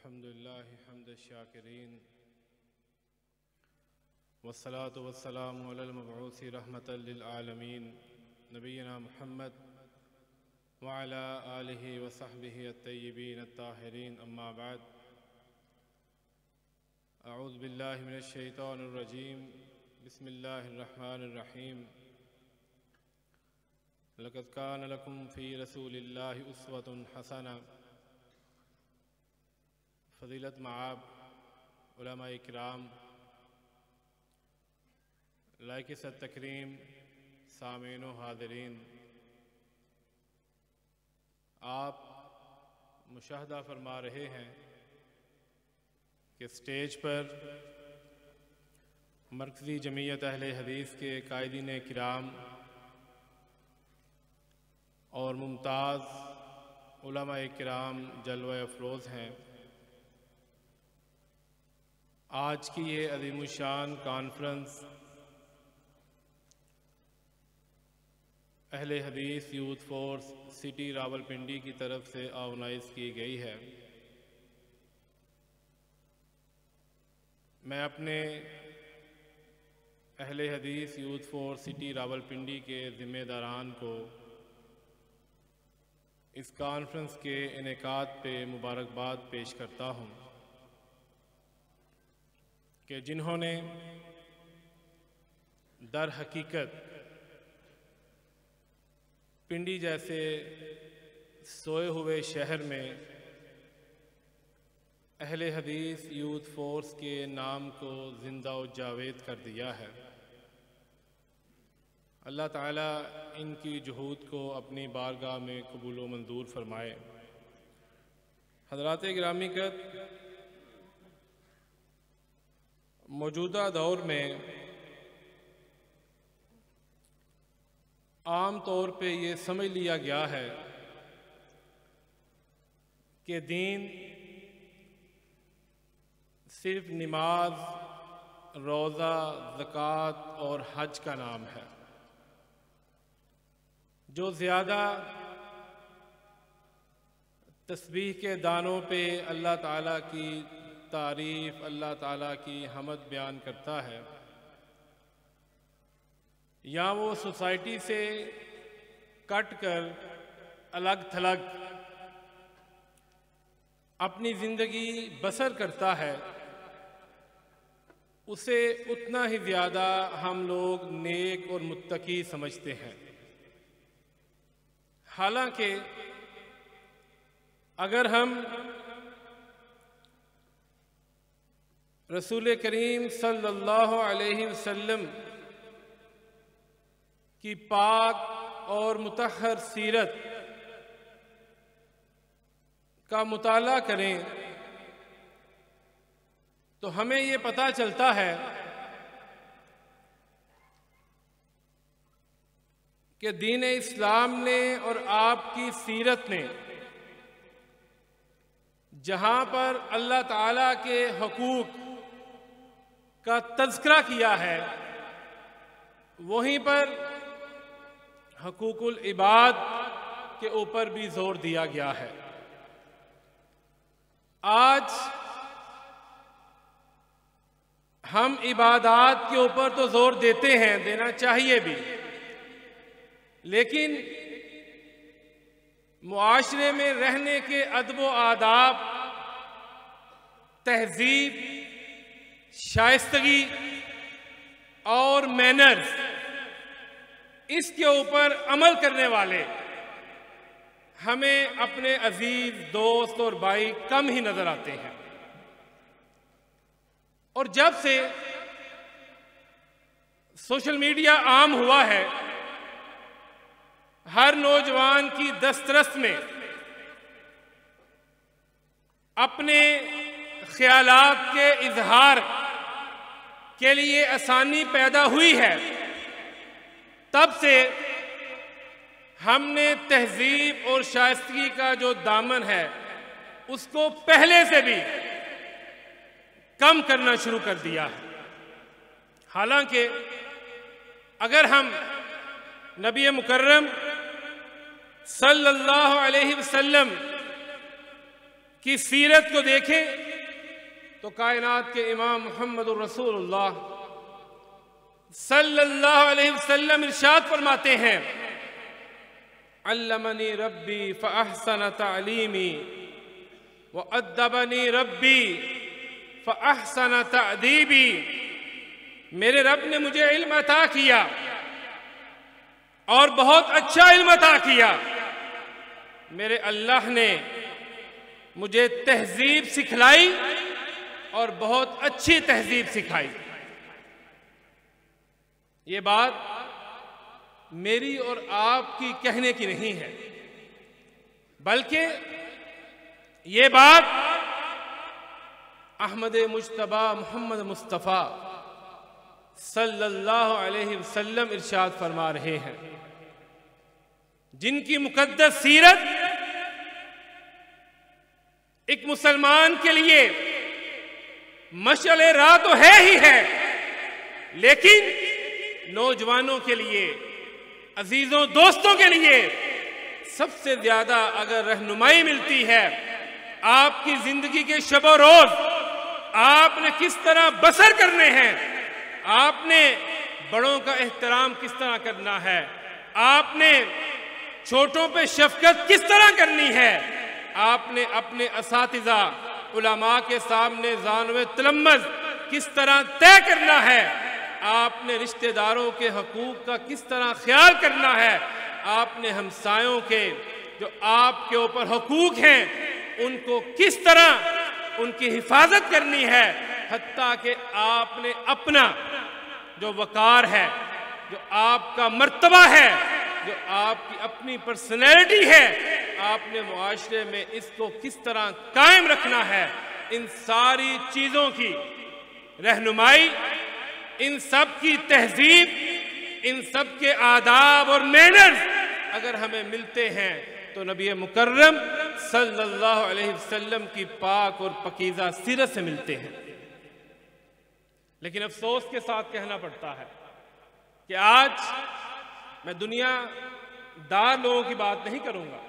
अल्हम्दुलिल्लाहि हम्द शाकिरीन वस्सलातु वस्सलामु अलल मबऊसी रहमतल लिल आलमीन नबीना मुहम्मद व अला आलिहि व सहबिहि अत्तय्यिबीन अत्ताहिरीन अम्मा बाद अऊज़ु बिल्लाहि मिनश शैतानिर रजीम बिस्मिल्लाहिर रहमानिर रहीम लक़द कान लकुम फ़ी रसूलिल्लाहि उस्वतुन हसना। फ़ज़ीलत मआब उलमा इकराम, लाइक़ तकरीम सामीन व हाज़रीन, आप मुशाहदा फरमा रहे हैं कि स्टेज पर मरकज़ी जमीयत अहले हदीस के कायदीन किराम और मुमताज़ उलमा किराम जलवा अफरोज़ हैं। आज की ये अज़ीमुश्शान कॉन्फ्रेंस अहले हदीस यूथ फोर्स सिटी रावलपिंडी की तरफ से ऑर्गेनाइज़ की गई है। मैं अपने अहले हदीस यूथ फोर्स सिटी रावलपिंडी के ज़िम्मेदारान को इस कॉन्फ्रेंस के इनेकाद पे मुबारकबाद पेश करता हूँ कि जिन्होंने दर हकीकत पिंडी जैसे सोए हुए शहर में अहले हदीस यूथ फोर्स के नाम को ज़िंदा व जावेद कर दिया है। अल्लाह ताला इनकी जुहूद को अपनी बारगाह में कबूल व मंजूर फरमाए। हज़रात गिरामीक़त, मौजूदा दौर में आम तौर पे ये समझ लिया गया है कि दीन सिर्फ नमाज, रोज़ा, ज़कात और हज का नाम है। जो ज़्यादा तस्बीह के दानों पे अल्लाह ताला की तारीफ़, अल्लाह ताला की हमद बयान करता है, या वो सोसाइटी से कट कर अलग थलग अपनी ज़िंदगी बसर करता है, उसे उतना ही ज़्यादा हम लोग नेक और मुत्तकी समझते हैं। हालांकि अगर हम रसूल करीम सल्लल्लाहु अलैहि वसल्लम की पाक और मुतहर सीरत का मुताला करें तो हमें ये पता चलता है कि दीन इस्लाम ने और आपकी सीरत ने जहाँ पर अल्लाह ताला के हकूक़ का तज़किरा किया है, वहीं पर हकूकुल इबाद के ऊपर भी जोर दिया गया है। आज हम इबादात के ऊपर तो जोर देते हैं, देना चाहिए भी, लेकिन मुआशरे में रहने के अदब व आदाब, तहजीब, शाइस्तगी और मैनर्स, इसके ऊपर अमल करने वाले हमें अपने अजीज दोस्त और भाई कम ही नजर आते हैं। और जब से सोशल मीडिया आम हुआ है, हर नौजवान की दस्तरस में अपने ख्यालात के इजहार के लिए आसानी पैदा हुई है, तब से हमने तहजीब और शाइस्तगी का जो दामन है उसको पहले से भी कम करना शुरू कर दिया है। हालांकि अगर हम नबी मुकर्रम सल्लल्लाहु अलैहि वसल्लम की सीरत को देखें तो कायनात के इमाम मोहम्मद रसूलुल्लाह सल्लल्लाहु अलैहि वसल्लम इरशाद फरमाते हैं, अल्लमनी रब्बी फ़अहसन तालीमी व अद्दबनी रब्बी फ़अहसन तअदीबी। मेरे रब ने मुझे इल्म अता किया और बहुत अच्छा इल्म अता किया। मेरे अल्लाह ने मुझे तहजीब सिखलाई और बहुत अच्छी तहजीब सिखाई। ये बात मेरी और आपकी कहने की नहीं है, बल्कि ये बात अहमद मुज्तबा मोहम्मद मुस्तफ़ा सल्लल्लाहु अलैहि वसल्लम इरशाद फरमा रहे हैं, जिनकी मुकद्दस सीरत एक मुसलमान के लिए मशअले राह तो है ही है, लेकिन नौजवानों के लिए, अजीजों दोस्तों के लिए सबसे ज्यादा अगर रहनुमाई मिलती है, आपकी जिंदगी के शब रोज आपने किस तरह बसर करने हैं, आपने बड़ों का एहतराम किस तरह करना है, आपने छोटों पे शफकत किस तरह करनी है, आपने अपने असातिज़ा उलमा के सामने ज़ानवे तलम्मज़ किस तरह तय करना है, आपने रिश्तेदारों के हकूक़ का किस तरह ख्याल करना है, आपने हमसायों के जो आपके ऊपर हकूक़ हैं उनको किस तरह उनकी हिफाजत करनी है, हत्ता कि आपने अपना जो वकार है, जो आपका मर्तबा है, जो आपकी अपनी पर्सनैलिटी है, आपने मुआशरे में इसको किस तरह कायम रखना है, इन सारी चीज़ों की रहनुमाई, इन सब की तहजीब, इन सब के आदाब और मैनर्स अगर हमें मिलते हैं तो नबी मुकर्रम सल्लल्लाहु अलैहि वसल्लम की पाक और पकीज़ा सीरत से मिलते हैं। लेकिन अफसोस के साथ कहना पड़ता है कि आज मैं दुनियादार लोगों की बात नहीं करूंगा,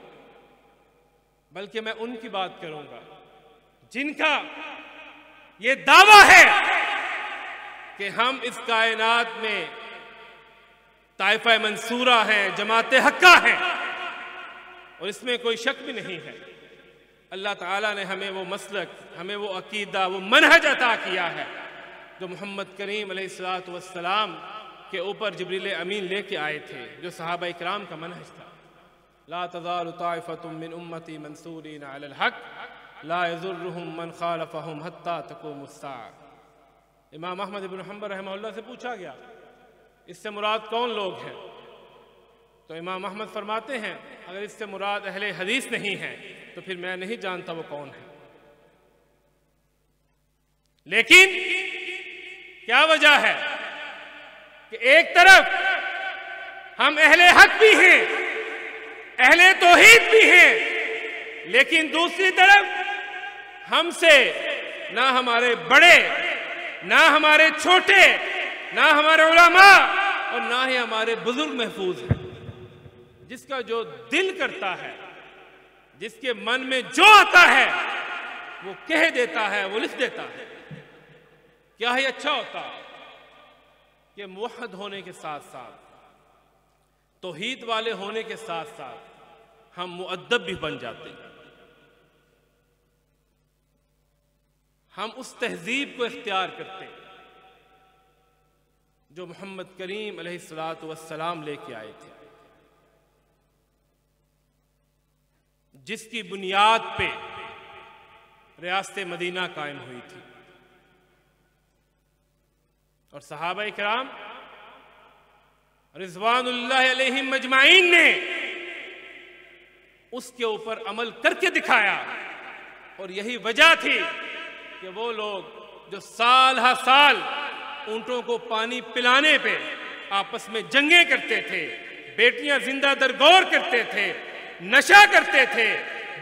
बल्कि मैं उनकी बात करूंगा जिनका ये दावा है कि हम इस कायनात में ताइफा मंसूरा हैं, जमाते हक्का हैं, और इसमें कोई शक भी नहीं है। अल्लाह ताला ने हमें वो मसलक, हमें वो अकीदा, वो मनहज अता किया है जो मोहम्मद करीम अलैहिस्सलातु वस्सलाम के ऊपर जिब्रील अमीन लेके आए थे, जो सहाबा इकराम का मनहज था। ला तज़ालु ताइफ़तुम मिन उम्मती मंसूरीन अलल हक़ ला यज़ुर्रुहुम मन ख़ालफ़हुम हत्ता तक़ूमुस्साअ। इमाम अहमद इब्न हम्बल रहमहुल्लाह से पूछा गया, इससे मुराद कौन लोग हैं? तो इमाम अहमद फरमाते हैं, अगर इससे मुराद अहले हदीस नहीं है तो फिर मैं नहीं जानता वो कौन है। लेकिन क्या वजह है कि एक तरफ हम अहले हक भी हैं, अहले तौहीद भी हैं, लेकिन दूसरी तरफ हमसे ना हमारे बड़े, ना हमारे छोटे, ना हमारे उलमा और ना ही हमारे बुजुर्ग महफूज हैं। जिसका जो दिल करता है, जिसके मन में जो आता है वो कह देता है, वो लिख देता है। क्या ही अच्छा होता कि मुवह्हिद होने के साथ साथ, तौहीद वाले होने के साथ साथ हम मुअद्दब भी बन जाते, हम उस तहजीब को इख्तियार करते जो मोहम्मद करीम अलैहिस्सलातु वस्सलाम लेके आए थे, जिसकी बुनियाद पे रियासत मदीना कायम हुई थी। और सहाबा इकराम रिज़वानुल्लाह अलैहिम मजमाइन ने उसके ऊपर अमल करके दिखाया। और यही वजह थी कि वो लोग जो साल हर साल ऊंटों को पानी पिलाने पे आपस में जंगें करते थे, बेटियां जिंदा दरगोर करते थे, नशा करते थे,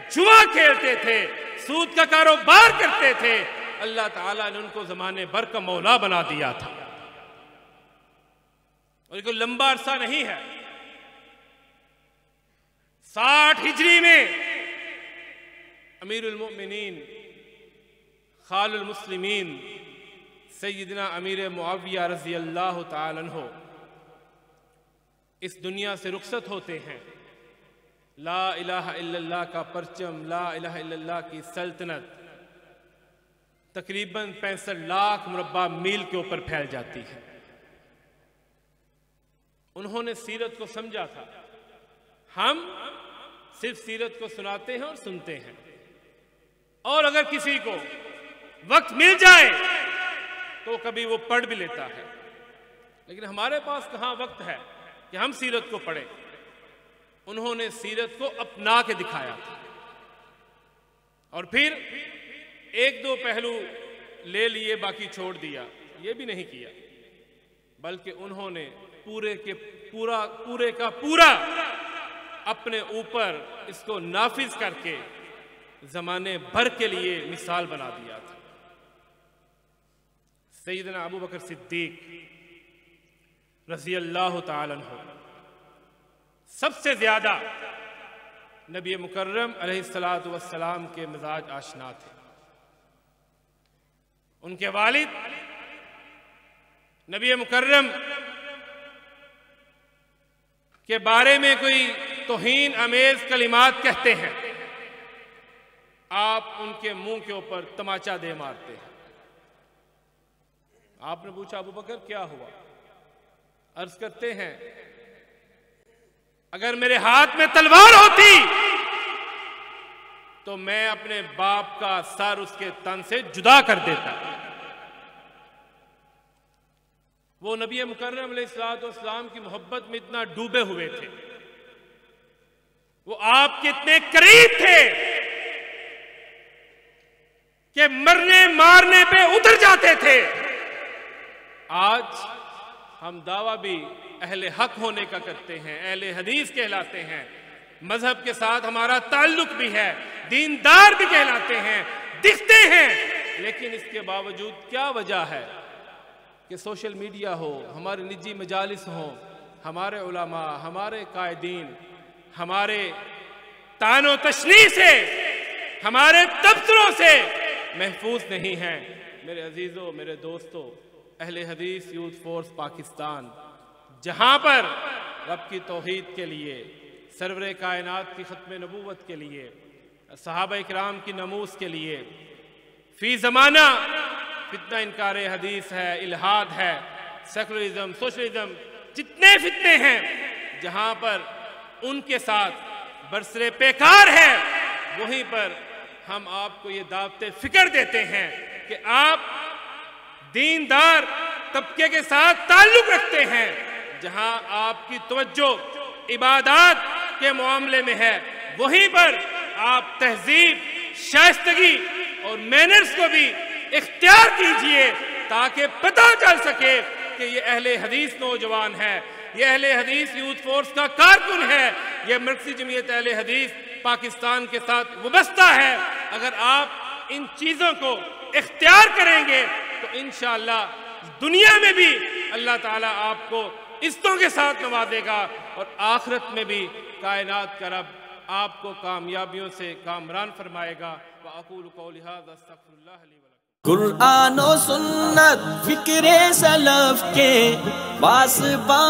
जुआ खेलते थे, सूद का कारोबार करते थे, अल्लाह ताला ने उनको जमाने भर का मौला बना दिया था। और कोई लंबा अरसा नहीं है, 60 हिजरी में अमीरुल मोमिनीन खालुल मुस्लिमीन सैयदना अमीर मुआविया रज़ी अल्लाह ताला अन्हु इस दुनिया से रुखसत होते हैं। ला इलाहा इल्लल्लाह का परचम, ला इलाहा इल्लल्लाह की सल्तनत तकरीबन 65 लाख मुरब्बा मील के ऊपर फैल जाती है। उन्होंने सीरत को समझा था। हम सिर्फ सीरत को सुनाते हैं और सुनते हैं, और अगर किसी को वक्त मिल जाए तो कभी वो पढ़ भी लेता है, लेकिन हमारे पास कहाँ वक्त है कि हम सीरत को पढ़ें। उन्होंने सीरत को अपना के दिखाया था और फिर एक दो पहलू ले लिए, बाकी छोड़ दिया, ये भी नहीं किया, बल्कि उन्होंने पूरे का पूरा अपने ऊपर इसको नाफिज करके जमाने भर के लिए मिसाल बना दिया था। सैयदना अबू बकर सिद्दीक रज़ी अल्लाह ताला अन्हु सबसे ज्यादा नबी मुकर्रम अलैहिस्सलातु वस्सलाम के मिजाज आशना थे। उनके वालिद नबी मुकर्रम के बारे में कोई तौहीन अमेज कलिमात कहते हैं, आप उनके मुंह के ऊपर तमाचा दे मारते हैं। आपने पूछा अबू बकर क्या हुआ? अर्ज करते हैं, अगर मेरे हाथ में तलवार होती तो मैं अपने बाप का सर उसके तन से जुदा कर देता। वो नबी मुकर्रम अलैहिस्सलाम की मोहब्बत में इतना डूबे हुए थे, वो आपके इतने करीब थे कि मरने मारने पे उतर जाते थे। आज हम दावा भी अहले हक होने का करते हैं, अहले हदीस कहलाते हैं, मजहब के साथ हमारा ताल्लुक भी है, दीनदार भी कहलाते हैं, दिखते हैं, लेकिन इसके बावजूद क्या वजह है कि सोशल मीडिया हो, हमारे निजी मजालिस हो, हमारे उलमा, हमारे कायदीन हमारे तानो तशनी से, हमारे दफ्तरों से महफूज नहीं हैं। मेरे अजीजों, मेरे दोस्तों, अहले हदीस यूथ फोर्स पाकिस्तान जहां पर रब की तौहीद के लिए, सरवरे कायनात की खत्म नबूवत के लिए, सहाबा इकराम की नमूस के लिए, फी ज़माना फितना इनकार हदीस है, इल्हाद है, सेकुलरिज्म, सोशलिज्म, जितने फितने हैं, जहां पर उनके साथ बरसरे पेकार है, वहीं पर हम आपको ये दावते फिक्र देते हैं कि आप दीनदार तबके के साथ ताल्लुक रखते हैं। जहां आपकी तवज्जो इबादत के मामले में है, वहीं पर आप तहजीब, शाइस्तगी और मैनर्स को भी इख्तियार कीजिए, ताकि पता चल सके कि ये अहले हदीस नौजवान है, ये अहले हदीस यूथ फोर्स का कारकुन है, ये मरकज़ी जमीयत अहले हदीस पाकिस्तान के साथ वाबस्ता है। अगर आप इन चीज़ों को इख्तियार करेंगे तो इंशाअल्लाह दुनिया में भी अल्लाह ताला आपको इज्जतों के साथ नवाजेगा और आखिरत में भी कायनात का रब आपको कामयाबियों से कामरान फरमाएगा। व अक़ूलु क़ौली हाज़ा अस्तग़फ़िरुल्लाह ली व लकुम। कुरान और सुन्नत फिक्रे सलफ के पासबां,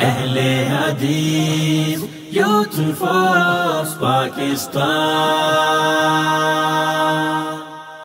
अहले हदीस यूथ फोर्स पाकिस्तान।